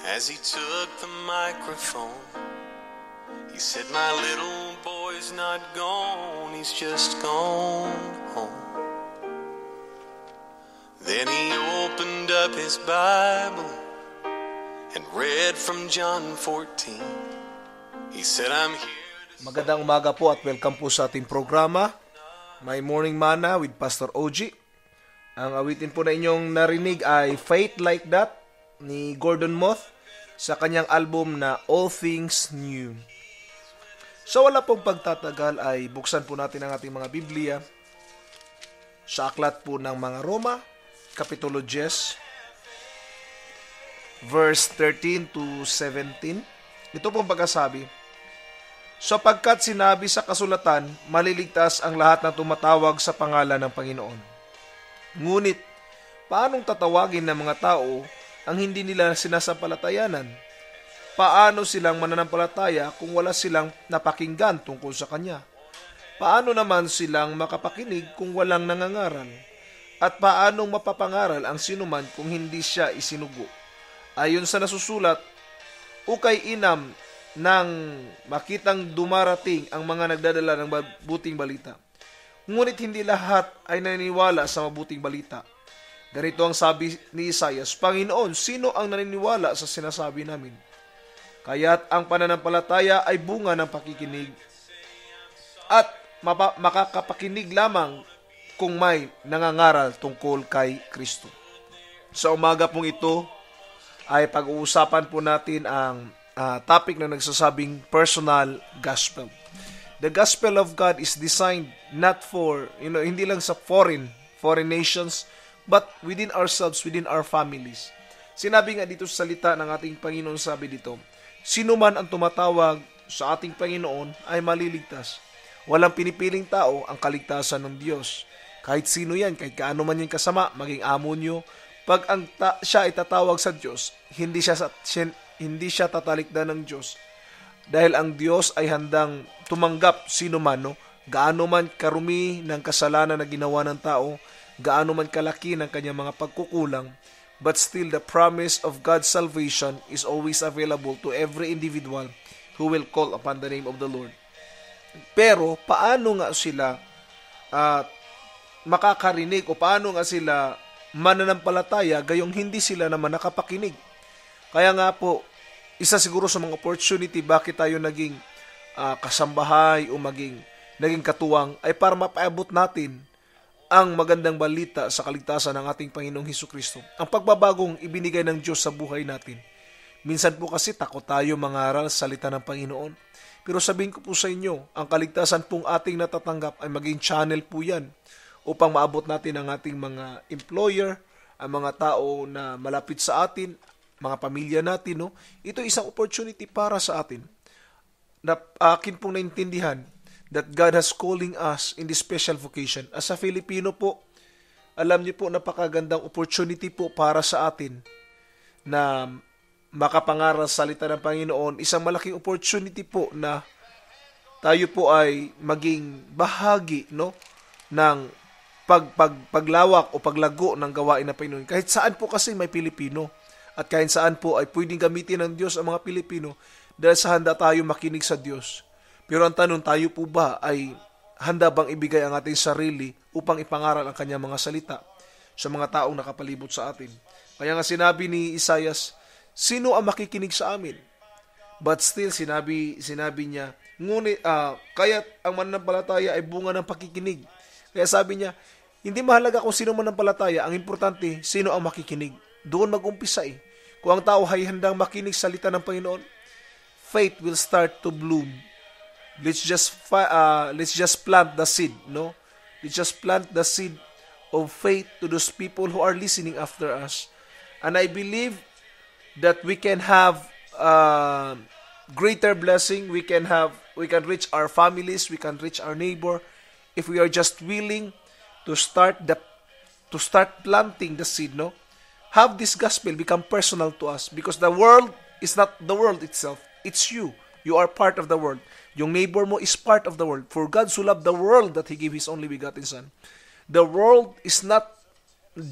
As he took the microphone, he said, "My little boy's not gone, he's just gone home." Then he opened up his Bible and read from John 14. He said, "I'm here." Magandang umaga po at welcome po sa ating programa, My Morning Manna with Pastor OG. Ang awitin po na inyong narinig ay Faith Like That ni Gordon Moth sa kanyang album na All Things New. So wala pong pagtatagal ay buksan po natin ang ating mga Biblia sa aklat po ng mga Roma, Kapitulo 10, verse 13 to 17. Ito pong pagkasabi, sapagkat sinabi sa kasulatan, maliligtas ang lahat na tumatawag sa pangalan ng Panginoon. Ngunit, paanong tatawagin ng mga tao ang hindi nila sinasampalatayanan? Paano silang mananampalataya kung wala silang napakinggan tungkol sa Kanya? Paano naman silang makapakinig kung walang nangangaral? At paanong mapapangaral ang sinuman kung hindi siya isinugo? Ayon sa nasusulat, ukay inam nang makitang dumarating ang mga nagdadala ng mabuting balita. Ngunit hindi lahat ay naniniwala sa mabuting balita. Ganito ang sabi ni Isaias, Panginoon, sino ang naniniwala sa sinasabi namin? Kaya't ang pananampalataya ay bunga ng pakikinig at makakapakinig lamang kung may nangangaral tungkol kay Kristo. Sa umaga pong ito ay pag-uusapan po natin ang topic na nagsasabing personal gospel. The gospel of God is designed not for, hindi lang sa foreign nations, but within ourselves, within our families. Sinabi nga dito sa salita ng ating Panginoon, sabi dito, sino man ang tumatawag sa ating Panginoon ay maliligtas. Walang pinipiling tao ang kaligtasan ng Diyos. Kahit sino yan, kahit kaano man yung kasama, maging amo nyo, pag siya ay tatawag sa Diyos, hindi siya tatalikdan ng Diyos. Dahil ang Diyos ay handang tumanggap sino man, gaano man karumi ng kasalanan na ginawa ng tao, gaano man kalaki ng kanyang mga pagkukulang, but still the promise of God's salvation is always available to every individual who will call upon the name of the Lord. Pero paano nga sila makakarinig o paano nga sila mananampalataya gayong hindi sila naman nakapakinig? Kaya nga po, isa siguro sa mga opportunity bakit tayo naging kasambahay o naging katuwang ay para mapaabot natin ang magandang balita sa kaligtasan ng ating Panginoong Hesukristo. Ang pagbabagong ibinigay ng Diyos sa buhay natin. Minsan po kasi takot tayo mangaral sa salita ng Panginoon. Pero sabihin ko po sa inyo, ang kaligtasan pong ating natatanggap ay maging channel po yan upang maabot natin ang ating mga employer, ang mga tao na malapit sa atin, mga pamilya natin, ito isang opportunity para sa atin. Na akin pong naintindihan that God has calling us in this special vocation. As a Filipino po, alam niyo po, napakagandang opportunity po para sa atin na makapangaral sa salita ng Panginoon. Isang malaking opportunity po na tayo po ay maging bahagi ng paglawak o paglago ng gawain ng Panginoon. Kahit saan po kasi may Pilipino. At kahit saan po ay pwedeng gamitin ng Diyos ang mga Pilipino dahil sa handa tayo makinig sa Diyos. Pero ang tanong, tayo po ba ay handa bang ibigay ang ating sarili upang ipangaral ang kanyang mga salita sa mga taong nakapalibot sa atin? Kaya nga sinabi ni Isaias, sino ang makikinig sa amin? But still, sinabi niya, ngunit kaya't ang mananampalataya ay bunga ng pakikinig. Kaya sabi niya, hindi mahalaga kung sino mananampalataya, ang importante, sino ang makikinig. Doon mag-umpisa Kung ang tao ay handang makinig sa salita ng Panginoon, faith will start to bloom. Let's just plant the seed, Let's just plant the seed of faith to those people who are listening after us. And I believe that we can have greater blessing. We can reach our families, we can reach our neighbor if we are just willing to start planting the seed, Have this gospel become personal to us, because the world is not the world itself. It's you. You are part of the world. Yung neighbor mo is part of the world. For God so loved the world that He gave His only begotten Son. The world is not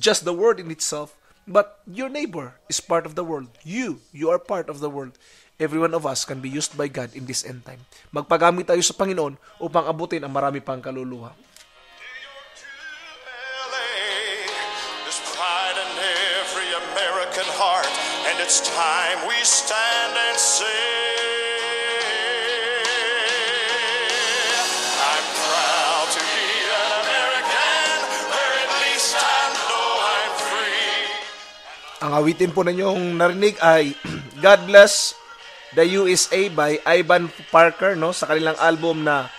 just the word in itself, But your neighbor is part of the world. You are part of the world. Every one of us can be used by God in this end time. Magpagamit tayo sa Panginoon upang abutin ang marami pang kaluluwa. There's pride in every American heart, and it's time we stand and say, I'm proud to be an American, where at least I know I'm free. Ang awitin po ninyong narinig ay God Bless the USA by Ivan Parker, no, sa kanilang album na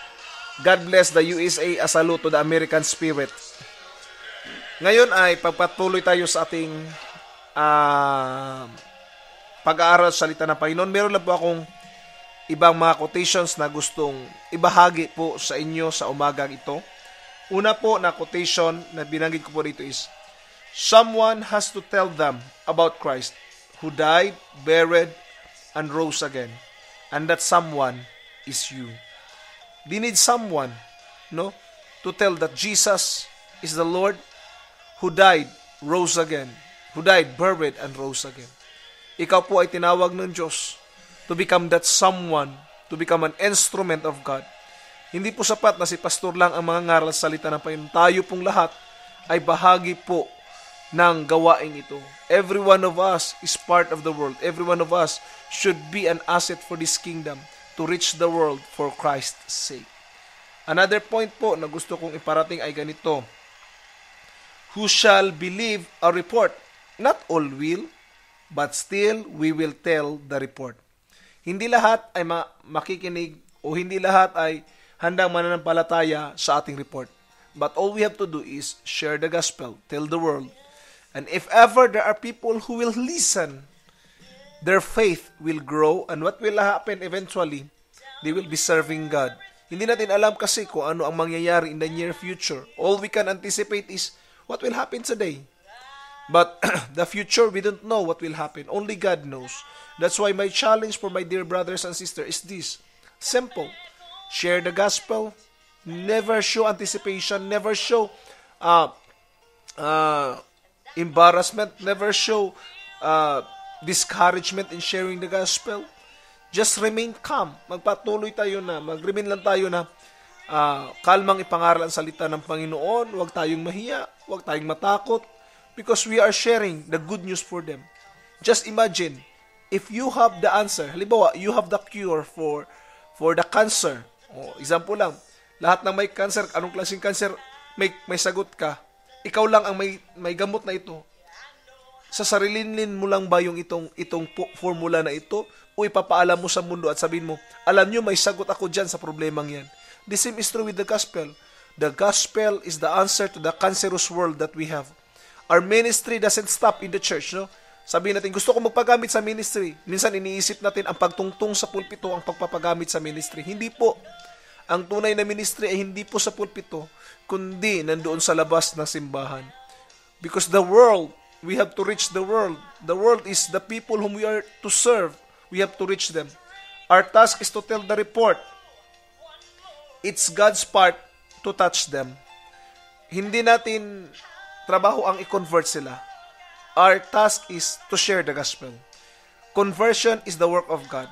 God Bless the USA, a Salute to the American Spirit. Ngayon ay pagpatuloy tayo sa ating pag-aaral sa salita ng Panginoon. Meron lang po akong ibang mga quotations na gustong ibahagi po sa inyo sa umagang ito. Una po na quotation na binanggit ko po dito is, someone has to tell them about Christ who died, buried, and rose again. And that someone is you. They need someone, no, to tell that Jesus is the Lord who died, rose again. Who died, buried, and rose again. Ikaw po ay tinawag ng Diyos to become that someone, to become an instrument of God. Hindi po sapat na si pastor lang ang mga ngaral sa salita ng Panginoon. Tayo pong lahat ay bahagi po ng gawain ito. Every one of us is part of the world. Every one of us should be an asset for this kingdom to reach the world for Christ's sake. Another point po na gusto kong iparating ay ganito. Who shall believe a report? Not all will, but still we will tell the report. Hindi lahat ay makikinig o hindi lahat ay handang mananampalataya sa ating report. But all we have to do is share the gospel, tell the world. And if ever there are people who will listen, their faith will grow, and what will happen eventually, they will be serving God. Hindi natin alam kasi kung ano ang mangyayari in the near future. All we can anticipate is what will happen today. But the future, we don't know what will happen. Only God knows. That's why my challenge for my dear brothers and sisters is this. Simple. Share the gospel. Never show anticipation. Never show embarrassment. Never show discouragement in sharing the gospel. Just remain calm. Magpatuloy tayo na. Mag-remain lang tayo na kalmang ipangaral ang salita ng Panginoon. Huwag tayong mahiya. Huwag tayong matakot. Because we are sharing the good news for them. Just imagine, if you have the answer, halimbawa, you have the cure for the cancer. Example lang, lahat ng may cancer, anong klaseng cancer, may sagot ka. Ikaw lang ang may gamot na ito. Sasarilinin mo lang ba yung itong formula na ito o ipapaalam mo sa mundo at sabihin mo, alam nyo, may sagot ako dyan sa problemang yan. The same is true with the gospel. The gospel is the answer to the cancerous world that we have. Our ministry doesn't stop in the church, no? Sabihin natin, gusto ko magpagamit sa ministry. Minsan iniisip natin ang pagtungtong sa pulpito ang pagpapagamit sa ministry. Hindi po. Ang tunay na ministry ay hindi po sa pulpito, kundi nandoon sa labas ng simbahan. Because the world, we have to reach the world. The world is the people whom we are to serve. We have to reach them. Our task is to tell the report. It's God's part to touch them. Hindi natin trabaho ang i-convert sila. Our task is to share the gospel. Conversion is the work of God.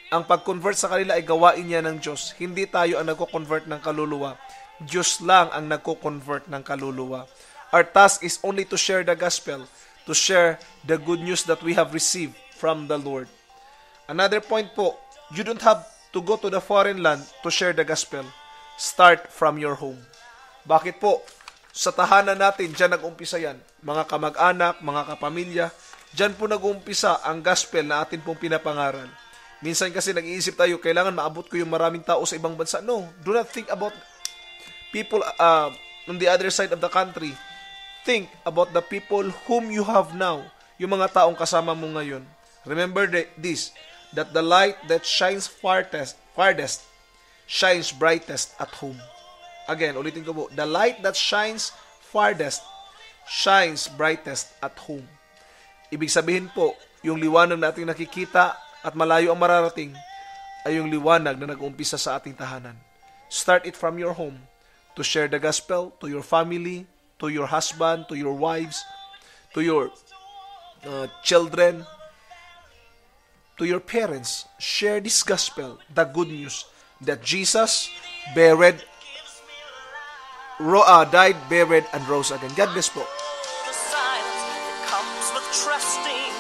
Ang pag-convert sa kanila ay gawain niya ng Diyos. Hindi tayo ang nagko-convert ng kaluluwa. Diyos lang ang nagko-convert ng kaluluwa. Our task is only to share the gospel, to share the good news that we have received from the Lord. Another point po, you don't have to go to the foreign land to share the gospel. Start from your home. Bakit po? Sa tahanan natin, dyan nag-umpisa yan. Mga kamag-anak, mga kapamilya, dyan po nag-umpisa ang gospel na atin pong pinapangaral. Minsan kasi nag-iisip tayo, kailangan maabot ko yung maraming tao sa ibang bansa. No, do not think about people on the other side of the country. Think about the people whom you have now, yung mga taong kasama mo ngayon. Remember this, that the light that shines farthest shines brightest at home. Again, ulitin ko po. The light that shines farthest shines brightest at home. Ibig sabihin po, yung liwanag na ating nakikita at malayo ang mararating ay yung liwanag na nag-umpisa sa ating tahanan. Start it from your home to share the gospel to your family, to your husband, to your wives, to your children, to your parents, share this gospel, the good news that Jesus died, buried, and rose again. God bless po. The silence that comes with trusting